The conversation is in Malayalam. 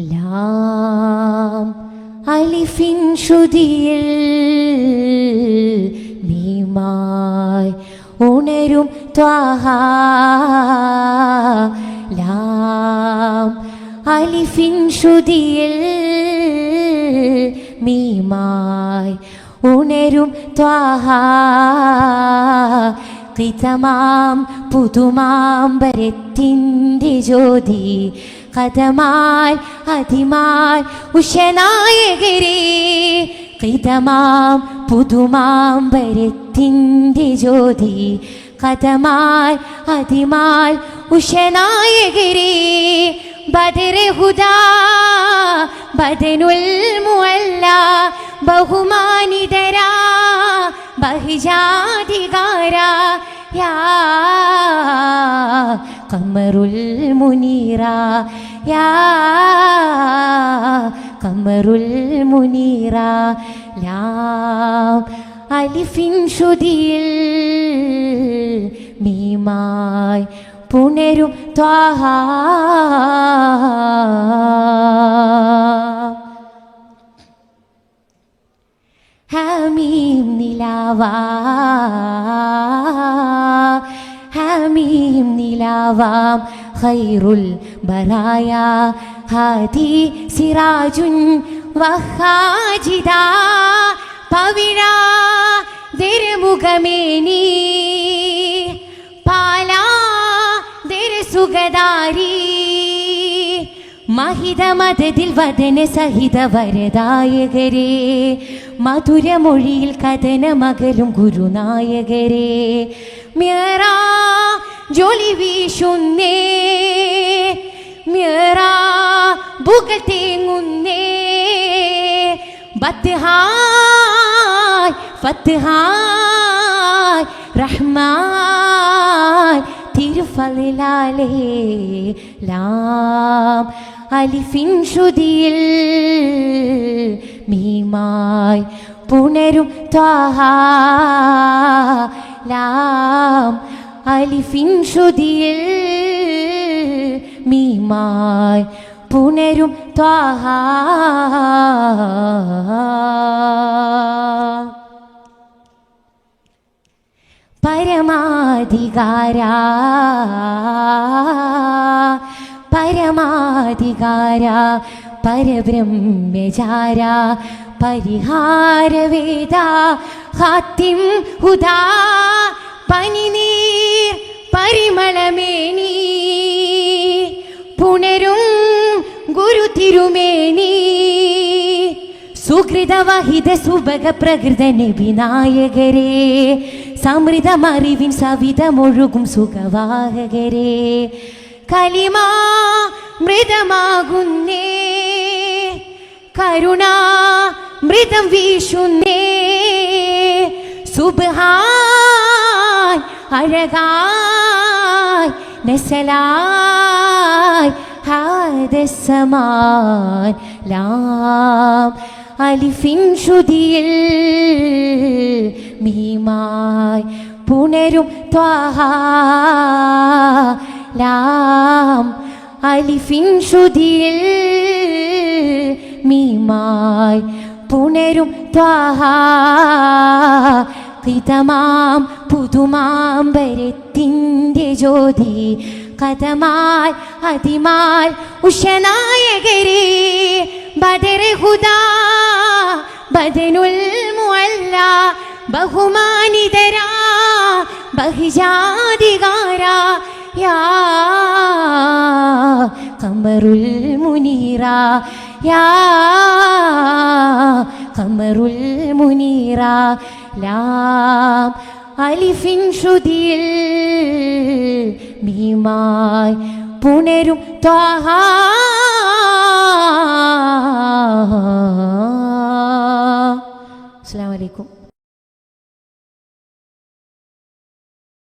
ലാം അലിഫിൻ ശ്രുതിയിൽ മീമായി ഉണരും ത്വാഹ. ലാം അലിഫിൻ ശ്രുതിയിൽ മീമായി ഉണരും ത്വാഹ. ഖിതമാം പുതുമാമ്പരത്തിൻ്റെ ജ്യോതി കഥമാൽ അതിമാൽ ഉഷനായകരേ. ഖിതമാം പുതുമാമ്പരത്തിൻ്റെ ജ്യോതി കഥമാൽ അതിമാൽ ഉഷനായകരേ. ബദറെ ഹുദാ ബദനുൽ മുഅല്ല ബഹുമാനിതരാ ബഹിജാധികാര. യാ ഖമറുൽ മുനീറ യാ ഖമറുൽ മുനീറ. ലാം അലിഫിൻ ശ്രുതിയിൽ മീമായി പുണരും ത്വാഹ. ഹമീം നിലാവാ ഹമീം നിലാവാം ഖൈറുൽ ബറായ ഹാദി സിറാജുൻ വഹാജിദാ. പവിഴ ദിർമുഖമേനി പാലാ ദിർസുഖദാരി. മഹിതമതതിൽ വദന സഹിത വരദായകരേ. മധുരമൊഴിയിൽ കഥന മകലും ഗുരുനായകരേ. മ്യറാ ജോലി വീശുന്നേ മ്യറാ ബുകൾ തേങ്ങുന്നേ. ബത്ഹായ് ഫത്ഹായ് റഹ്മാൻ തിരുഫളിലാലേ. ലാം അലിഫിൻ ശ്രുതിയിൽ മീമായി പുണരും ത്വാഹ. ലാം അലിഫിൻ ശ്രുതിയിൽ മീമായി പുണരും ത്വാഹ. പരമാധികാര പരമാധികാര പരബ്രഹ്മചാര പരിഹാരവേദ ഹാത്തിം ഹുദാ. പനിനീർ പരിമളമേനി പുണരും ഗുരു തിരുമേനി. സുഹൃതവഹിത സുഭഗ പ്രകൃത നബിനായകരേ. സമൃതമറിവിൻ സവിതമൊഴുകും സുഖവാഹകരേ. കലിമാ മൃതമാകുന്നേ കരുണാ മൃതം വീശുന്നേ. സുബ്ഹാൻ അഴകായ് നസലായ് ഹാദസമാൻ. ലാം അലിഫിൻ ശ്രുതിയിൽ മീമായി പുണരും ത്വാഹ. ലാം അലിഫിൻ ശ്രുതിയിൽ മീമായി പുണരും ത്വാഹ. ഖിതമാം പുതുമാമ്പരത്തിൻ്റെ ജ്യോതി കഥമാൽ അതിമാൽ ഉഷനായകരേ. ബദറെ ഹുദാ ബദനുൽ മുഅല്ല ബഹുമാനിതരാ ബഹിജാധികാര. യാ ഖമറുൽ മുനീറ യാ ഖമറുൽ മുനീറ. ലാം അലിഫിൻ ശ്രുതിയിൽ മീമായി പുണരും ത്വാഹ.